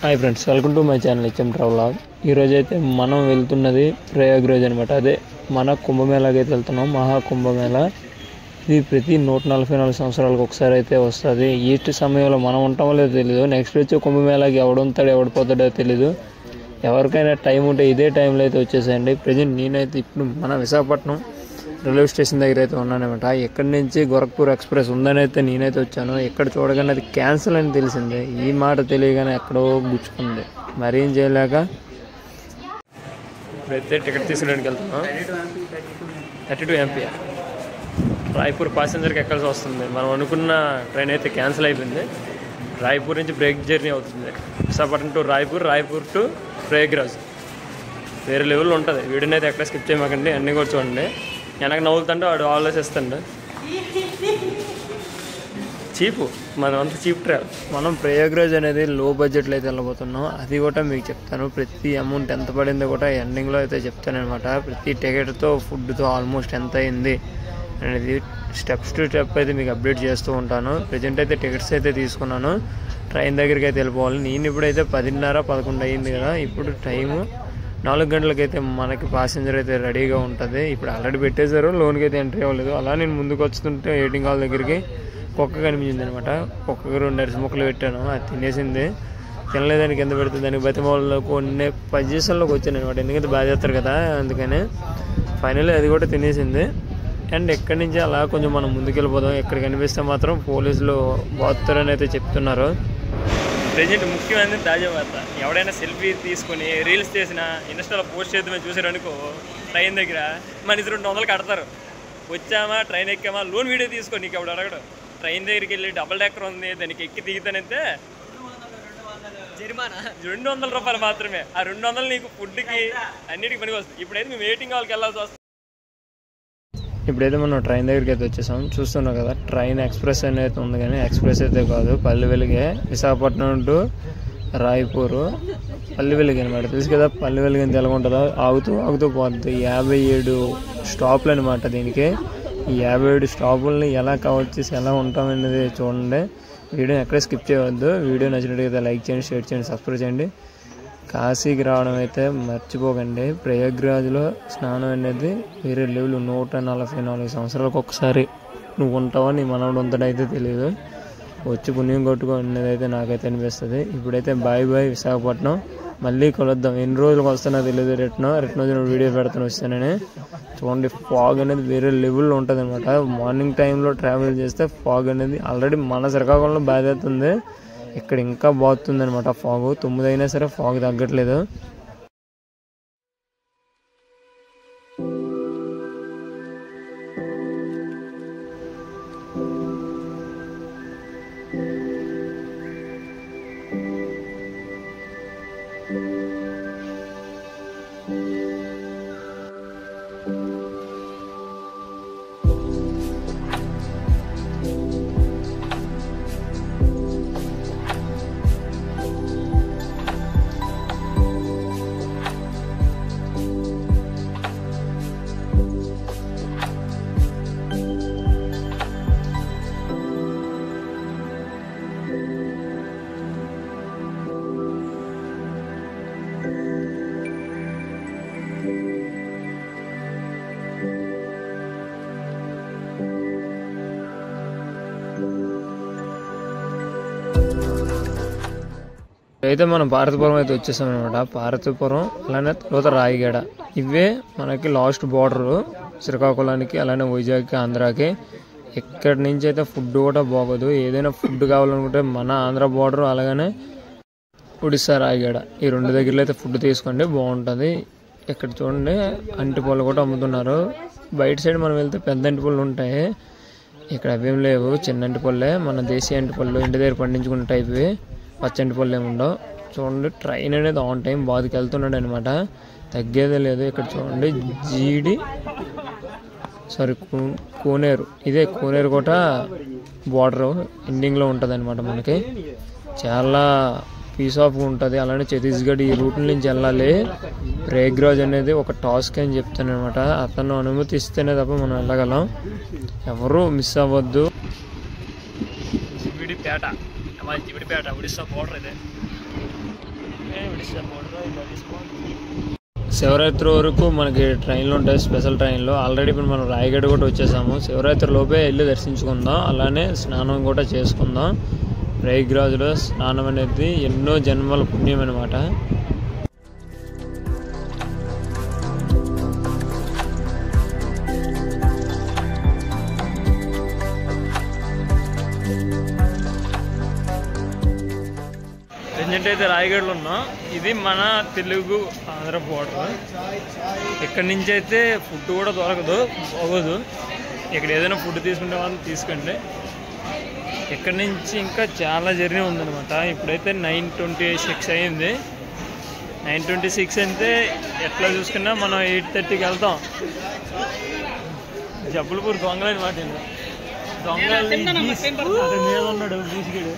Hi friends, welcome to my channel HM travelogue. ఈరోజు అయితే మనం వెళ్తున్నది ప్రయాగ్రాజ్ అనమాట. అదే మన కుంభమేళాకి అయితే వెళ్తున్నాం, మహాకుంభమేళా. ఇది ప్రతి 144 సంవత్సరాలకు ఒకసారి అయితే వస్తుంది. ఈ సమయంలో మనం ఉంటామో లేదో తెలీదు. నెక్స్ట్ వచ్చే కుంభమేళాకి ఎవడుంటాడో ఎవడిపోతాడో తెలీదు. ఎవరికైనా టైం ఉంటే ఇదే టైంలో అయితే వచ్చేసేయండి. ప్రజెంట్ నేనైతే ఇప్పుడు మన విశాఖపట్నం రైల్వే స్టేషన్ దగ్గర అయితే ఉన్నానమాట. ఎక్కడి నుంచి గోరఖ్పూర్ ఎక్స్ప్రెస్ ఉందని అయితే నేనైతే వచ్చాను. ఎక్కడ చూడగానే అది క్యాన్సిల్ అని తెలిసిందే. ఈ మాట తెలియగానే ఎక్కడో గుచ్చుకుంది. మరేం చేయలేక ఇప్పుడైతే టికెట్ తీసుకోవడానికి వెళ్తున్నాం. 32 MP రాయ్పూర్ ప్యాసింజర్కి ఎక్కాల్సి వస్తుంది. మనం అనుకున్న ట్రైన్ అయితే క్యాన్సిల్ అయిపోయింది. రాయ్పూర్ నుంచి బ్రేక్ జర్నీ అవుతుంది. Visakhapatnam to Raipur, Raipur to Prayagraj. వేరే లెవెల్లో ఉంటుంది. వీడియోని అయితే ఎక్కడ స్కిప్ చేయమాకండి, అన్నీ కూడా చూడండి. వెనక నవ్వుతుంటే వాడు ఆలోచిస్తాడు. చీపు, మనం అంత చీప్ ట్రావెల్. మనం ప్రయాగ్రాజ్ అనేది లో బడ్జెట్లో అయితే వెళ్ళబోతున్నాం. అది కూడా మీకు చెప్తాను. ప్రతి అమౌంట్ ఎంత పడిందో కూడా ఎండింగ్లో అయితే చెప్తాను అనమాట. ప్రతి టికెట్తో ఫుడ్తో ఆల్మోస్ట్ ఎంత అయింది అనేది స్టెప్స్ టు స్టెప్ అయితే మీకు అప్డేట్ చేస్తూ ఉంటాను. ప్రజెంట్ అయితే టికెట్స్ అయితే తీసుకున్నాను. ట్రైన్ దగ్గరికి అయితే వెళ్ళిపోవాలి. నేను ఇప్పుడైతే 10:30-11 అయ్యింది కదా. ఇప్పుడు టైము 4 గంటలకైతే మనకి ప్యాసింజర్ అయితే రెడీగా ఉంటుంది. ఇప్పుడు ఆల్రెడీ పెట్టేశారు, లోన్కి అయితే ఎంట్రీ అవ్వలేదు. అలా నేను ముందుకు వస్తుంటే వెయిటింగ్ హాల్ దగ్గరికి కుక్క కనిపించింది అనమాట. కుక్కకి 2 అరిసి ముక్కలు పెట్టాను, అది తినేసింది. తినలేదని కింద పెడితే దానికి బతిమాలలో కొన్ని పొజిషన్లోకి వచ్చాను అనమాట. ఎందుకంటే బాగా చేస్తారు కదా, అందుకని ఫైనల్లీ అది కూడా తినేసింది. అండ్ ఎక్కడి నుంచి అలా కొంచెం మనం ముందుకు వెళ్ళిపోదాం. ఎక్కడ కనిపిస్తే మాత్రం పోలీసులు పోతారని అయితే చెప్తున్నారు. ప్రజెంట్ ముఖ్యమైనది తాజా వార్త. ఎవడైనా సెల్ఫీ తీసుకొని రీల్స్ చేసినా ఇన్స్టాలో పోస్ట్ చేద్దామని చూసారనుకో, ట్రైన్ దగ్గర మనిషి 200 కడతారు. వచ్చామా, ట్రైన్ ఎక్కామా, లోన్ వీడియో తీసుకో. నీకు ఎవడు అడగడు. ట్రైన్ దగ్గరికి వెళ్ళి డబుల్ డెక్కర్ ఉంది, దానికి ఎక్కి దిగుతానంటే జరిమానా 200 రూపాయలు మాత్రమే. ఆ 200 నీకు ఫుడ్కి అన్నిటికి పనికి వస్తుంది. ఇప్పుడైతే మేము వెయిటింగ్ హాల్కి వెళ్ళాల్సి వస్తుంది. ఇప్పుడైతే మనం ట్రైన్ దగ్గరికి అయితే వచ్చేసాం. చూస్తున్నాం కదా, ట్రైన్ ఎక్స్ప్రెస్ అనేది ఉంది, కానీ ఎక్స్ప్రెస్ అయితే కాదు, పల్లి వెలుగే. విశాఖపట్నం టు రాయ్పూర్ పల్లి వెలుగు అనమాట. తెలుసు కదా పల్లి వెలుగు అని తెలగుంటుందా, ఆగుతూ పోతుంది. 57 స్టాప్లు అనమాట దీనికి. ఈ 57 స్టాపుల్ని ఎలా కవర్ చేసి ఎలా ఉంటామనేది చూడండి. వీడియోని ఎక్కడ స్కిప్ చేయవద్దు. వీడియో నచ్చినట్టయితే లైక్ చేయండి, షేర్ చేయండి, సబ్స్క్రైబ్ చేయండి. కాశీకి రావడం అయితే మర్చిపోకండి. ప్రయాగ్రాజ్లో స్నానం అనేది వేరే లెవెల్. 144 సంవత్సరాలకు ఒకసారి నువ్వు ఉంటావా, నీ మనవడు ఉంటాడైతే తెలియదు. వచ్చి పుణ్యం కొట్టుకునేది అయితే నాకైతే అనిపిస్తుంది. ఇప్పుడైతే బాయ్ విశాఖపట్నం. మళ్ళీ కలుద్దాం. ఎన్ని రోజులకు వస్తున్నా తెలియదు. రిటర్న్ వచ్చిన వీడియో పెడతాను వస్తానని. చూడండి, ఫాగ్ అనేది వేరే లెవెల్లో ఉంటుంది అనమాట. మార్నింగ్ టైంలో ట్రావెల్ చేస్తే ఫాగ్ అనేది ఆల్రెడీ మన శ్రీకాకుళంలో బాధేస్తుంది. ఇక్కడ ఇంకా బాగుతుంది అనమాట ఫాగ్. 9 అయినా సరే ఫాగ్ తగ్గట్లేదు. అయితే మనం పార్వతీపురం అయితే వచ్చేసాం అనమాట. పార్వతీపురం అలానే తర్వాత రాయగడ, ఇవే మనకి లాస్ట్ బార్డరు శ్రీకాకుళానికి, అలానే వైజాగ్కి, ఆంధ్రాకి. ఇక్కడి నుంచి అయితే ఫుడ్ కూడా బాగోదు. ఏదైనా ఫుడ్ కావాలనుకుంటే మన ఆంధ్ర బార్డర్, అలాగనే ఒడిస్సా రాయగడ, ఈ 2 దగ్గరలో అయితే ఫుడ్ తీసుకోండి, బాగుంటుంది. ఇక్కడ చూడండి, అంటిపళ్ళు కూడా అమ్ముతున్నారు. బయట సైడ్ మనం వెళ్తే పెద్ద అంటిపళ్ళు ఉంటాయి. ఇక్కడ అవేం లేవు, చిన్న అంటిపళ్ళే. మన దేశీయ అంటిపళ్ళు ఇంటి దగ్గర పండించుకున్న టైప్వి. పచ్చంటి పళ్ళు ఏముండవు. చూడండి, ట్రైన్ అనేది ఆన్ టైం బాధకి వెళ్తున్నాడు అనమాట, తగ్గేదే లేదు. ఇక్కడ చూడండి, కోనేరు, ఇదే కోనేరు కూడా బార్డర్ ఎండింగ్లో ఉంటుంది అనమాట. మనకి చాలా పీస్ ఆఫ్గా ఉంటుంది. అలానే ఛత్తీస్గఢ్ ఈ రూట్ నుంచి వెళ్ళాలి. ప్రయాగ్రాజ్ అనేది ఒక టాస్క్ అని చెప్తాను అనమాట. అతను అనుమతి ఇస్తేనే తప్ప మనం వెళ్ళగలం. ఎవరు మిస్ అవ్వద్దు. జీడిపేట ఒడిస్సా బార్డర్ ಇದೆ. శివరాత్రి వరకు మనకి ట్రైన్లు ఉంటాయి, స్పెషల్ ట్రైన్లు. ఆల్రెడీ ఇప్పుడు మనం రాయగఢ కూడా వచ్చేసాము. శివరాత్రి లోపే వెళ్ళి దర్శించుకుందాం, అలానే స్నానం కూడా చేసుకుందాం. ప్రయాగ్రాజ్లో స్నానం అనేది ఎన్నో జన్మల పుణ్యం అనమాట. ప్రజెంట్ అయితే రాయగఢలో ఉన్నాం. ఇది మన తెలుగు ఆంధ్ర బోర్డర్. ఇక్కడి నుంచి అయితే ఫుడ్ కూడా దొరకదు, బాగోదు. ఇక్కడ ఏదైనా ఫుడ్ తీసుకుంటే వాళ్ళు తీసుకోండి. ఇక్కడి నుంచి ఇంకా చాలా జర్నీ ఉందన్నమాట. ఇప్పుడైతే 9:26 అయింది. 9:26 అయితే ఎట్లా చూసుకున్నా మనం 8:30కి వెళ్తాం. జబ్బులపూర్ దొంగలు అనమాట. దొంగలు మీద ఉన్నాడు బీసిగడు.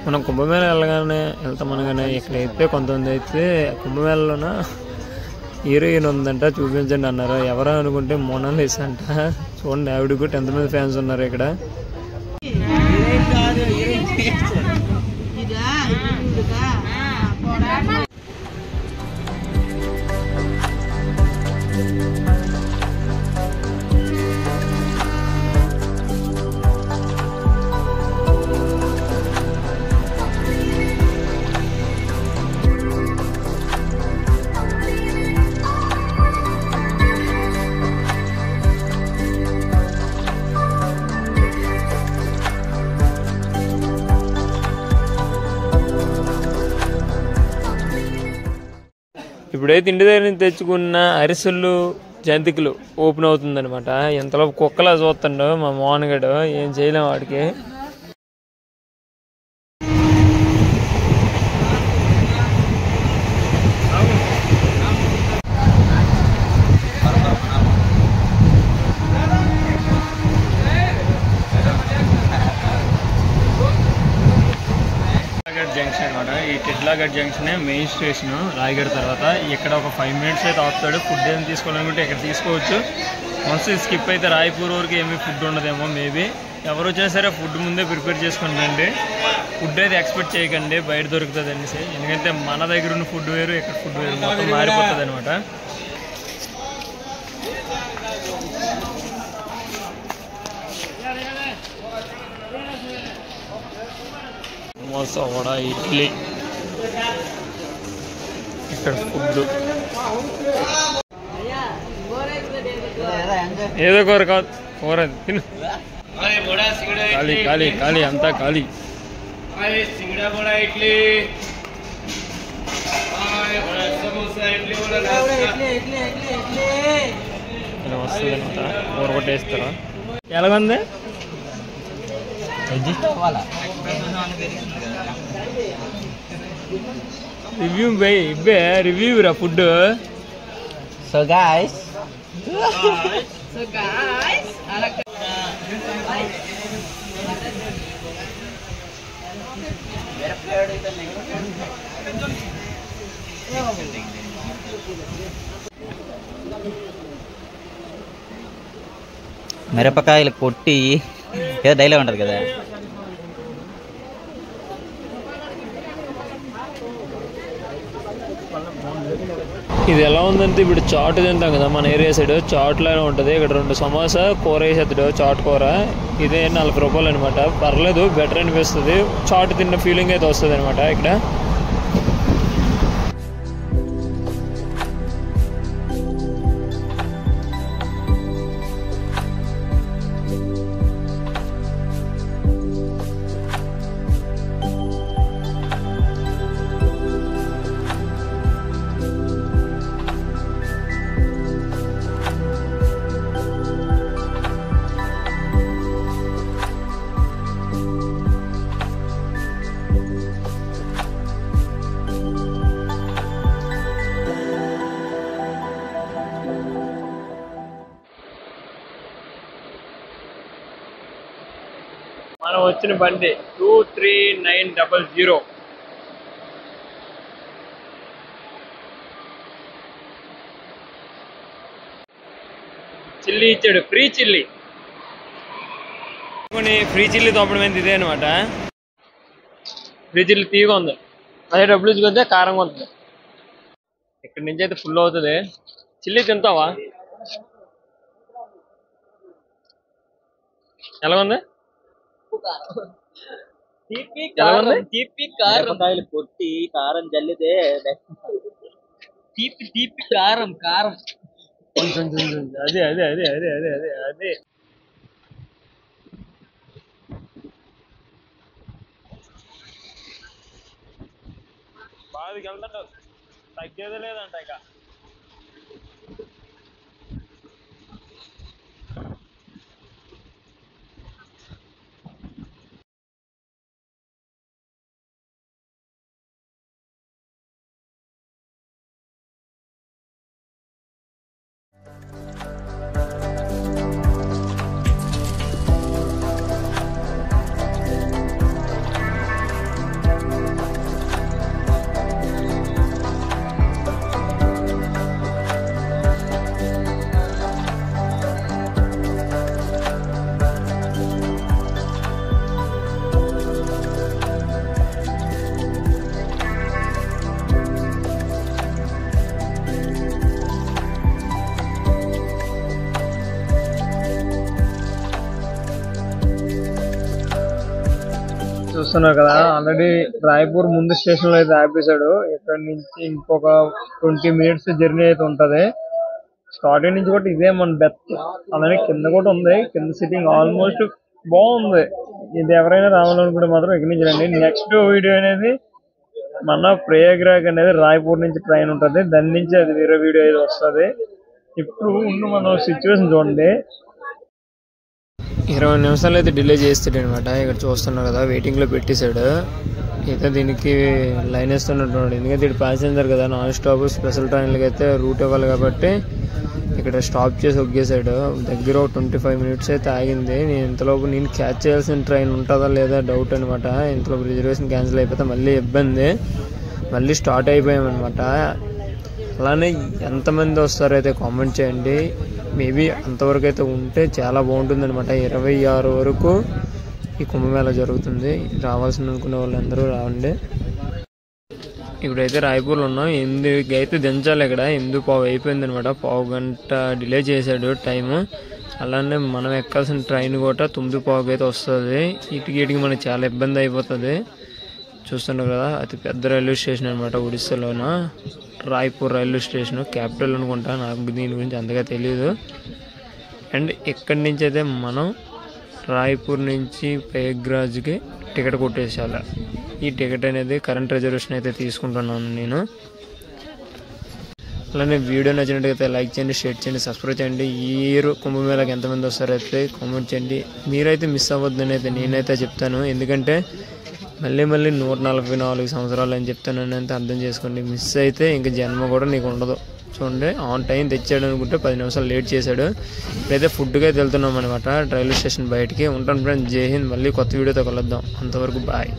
మనం కుంభమేళ వెళ్తామనగానే ఇక్కడైతే కొంతమంది అయితే కుంభమేళలోన హీరోయిన్ ఉందంట, చూపించండి అన్నారు. ఎవరో అనుకుంటే మోనాలిసా అంట. చూడండి, ఆవిడకు 10 మంది ఫ్యాన్స్ ఉన్నారు ఇక్కడ. ఇప్పుడైతే ఇంటి దగ్గర నుంచి తెచ్చుకున్న అరిసెలు, జంతికలు ఓపెన్ అవుతుందనమాట. ఎంతలో కుక్కలా చూస్తుండో మా మోహన్ గడు, ఏం చేయలేం వాడికి. జంక్షన్ అనమాట. ఈ టిడ్లాగఢ్ జంక్షన్ మెయిన్ స్టేషన్ రాయగఢ్ తర్వాత. ఇక్కడ ఒక 5 మినిట్స్ అయితే ఆపుతాడు. ఫుడ్ ఏం తీసుకోవాలనుకుంటే ఇక్కడ తీసుకోవచ్చు. వన్స్ స్కిప్ అయితే రాయపూర్ వరకు ఏమీ ఫుడ్ ఉండదేమో మేబీ. ఎవరు వచ్చినా సరే ఫుడ్ ముందే ప్రిపేర్ చేసుకుని రండి. ఫుడ్ అయితే ఎక్స్పెక్ట్ చేయకండి బయట దొరుకుతుంది అనేసి. ఎందుకంటే మన దగ్గర ఉన్న ఫుడ్ వేరు, ఇక్కడ ఫుడ్ వేరు, మొత్తం మారిపోతుంది అనమాట. సమోసా, వడ, ఇడ్లీ, ఇక్కడ ఫుడ్ ఏదో కూర కాదు, కూర తిను. ఖాళీ ఖాళీ ఖాళీ, అంతా ఖాళీ. ఇలా వస్తుంది అనమాట. కూర కొట్టేస్తారా? ఎలాగుంది? రివ్యూ బై ఇబ్బే review raw food. So guys, మిరపకాయలు కొట్టి ఏదో డైలాగ్ ఉంటుంది కదా. ఇది ఎలా ఉందంటే ఇప్పుడు చాట్ తింటాం కదా మన ఏరియా సైడ్, చాట్లానే ఉంటుంది. ఇక్కడ 2 సమోసా కూర వేసేస్తాడు, చాట్ కూర. ఇదే 40 రూపాయలు అనమాట. పర్లేదు, బెటర్ అనిపిస్తుంది. చాట్ తిన్న ఫీలింగ్ అయితే వస్తుంది అనమాట ఇక్కడ. మనం వచ్చిన బండి 23900. చిల్లీ ఇచ్చాడు, ఫ్రీ చిల్లీ. ఫ్రీ చిల్లీ తోపడం ఇదే అనమాట. ఫ్రీ చిల్లీ తీగా ఉంది, అదే డబ్బులు ఇచ్చుకొస్తే కారంగా ఉంటుంది. ఇక్కడి నుంచి అయితే ఫుల్ అవుతుంది. చిల్లీ తింటావా? ఎలా ఉంది? మిరపకాయలు కొట్టి కారం జల్లితే తీపి తీపి కారం కారం. అదే అదే అదే అదే అదే అదే అదే. బాధకి వెళ్తాడు, తగ్గేది లేదంట ఇక. చూస్తున్నారు కదా, ఆల్రెడీ రాయపూర్ ముందు స్టేషన్ లో అయితే ఆపేశాడు. ఇక్కడ నుంచి ఇంకొక 20 minutes జర్నీ అయితే ఉంటది. స్టార్టింగ్ నుంచి కూడా ఇదే మన బెత్. అలానే కింద కూడా ఉంది, కింద సిట్టింగ్ ఆల్మోస్ట్ బాగుంది. ఇది ఎవరైనా రావాలనుకుంటే మాత్రం ఇక్కడి నుంచి రండి. నెక్స్ట్ వీడియో అనేది మన ప్రయాగ్రాజ్ అనేది రాయపూర్ నుంచి ట్రైన్ ఉంటుంది, దాని నుంచి అది వేరే వీడియో అయితే వస్తుంది. ఇప్పుడు మన సిచ్యువేషన్ చూడండి, 20 నిమిషాలు అయితే డిలే చేస్తాడు అనమాట. ఇక్కడ చూస్తున్నారు కదా, వెయిటింగ్ లో పెట్టేశాడు. అయితే దీనికి లైన్ వేస్తున్నట్టున్నాడు, ఎందుకంటే ఇది ప్యాసింజర్ కదా, నాన్ స్టాప్ స్పెషల్ ట్రైన్లకి అయితే రూట్ ఇవ్వాలి కాబట్టి ఇక్కడ స్టాప్ చేసి ఒగ్గేశాడు. దగ్గర 25 minutes అయితే ఆగింది. నేను ఇంతలోపు నేను క్యాచ్ చేయాల్సిన ట్రైన్ ఉంటుందా లేదా డౌట్ అనమాట. ఇంతలోపు రిజర్వేషన్ క్యాన్సిల్ అయిపోతే మళ్ళీ ఇబ్బంది, మళ్ళీ స్టార్ట్ అయిపోయామన్నమాట. అలానే ఎంతమంది వస్తారో అయితే కామెంట్ చేయండి. మేబీ అంతవరకు అయితే ఉంటే చాలా బాగుంటుంది అనమాట. 26 వరకు ఈ కుంభమేళా జరుగుతుంది. రావాల్సిన అనుకునే వాళ్ళందరూ రావండి. ఇప్పుడైతే రాయపూర్లో ఉన్నాం. 8కి అయితే దించాలి. ఇక్కడ 8:15 అయిపోయింది అనమాట. పావు గంట డిలే చేశాడు టైము. అలానే మనం ఎక్కాల్సిన ట్రైన్ కూడా 9:15 అయితే వస్తుంది. ఇటుకి మనకి చాలా ఇబ్బంది అయిపోతుంది. చూస్తున్నారు కదా, అతి పెద్ద రైల్వే స్టేషన్ అనమాట ఒడిస్సాలోన. రాయ్పూర్ రైల్వే స్టేషన్ క్యాపిటల్ అనుకుంటా, నాకు దీని గురించి అంతగా తెలియదు. అండ్ ఇక్కడి నుంచి అయితే మనం రాయ్పూర్ నుంచి ప్రయాగ్రాజ్కి టికెట్ కొట్టేసాలి. ఈ టికెట్ అనేది కరెంట్ రిజర్వేషన్ అయితే తీసుకుంటున్నాను నేను. అలానే వీడియో నచ్చినట్టయితే లైక్ చేయండి, షేర్ చేయండి, సబ్స్క్రైబ్ చేయండి. ఈ కుంభమేళాకి ఎంతమంది వస్తారో అయితే కామెంట్ చేయండి. మీరైతే మిస్ అవ్వద్దని అయితే నేనైతే చెప్తాను, ఎందుకంటే మళ్ళీ 144 సంవత్సరాలు అని చెప్తానని అయితే అర్థం చేసుకోండి. మిస్ అయితే ఇంక జన్మ కూడా నీకు ఉండదు. చూడండి, ఆన్ టైం తెచ్చాడు అనుకుంటే 10 నిమిషాలు లేట్ చేశాడు. ఇప్పుడైతే ఫుడ్కి అయితే వెళ్తున్నాం అనమాట రైల్వే స్టేషన్ బయటికి. ఉంటాను ఫ్రెండ్స్, జై హింద్. మళ్ళీ కొత్త వీడియోతో కలుద్దాం, అంతవరకు బాయ్.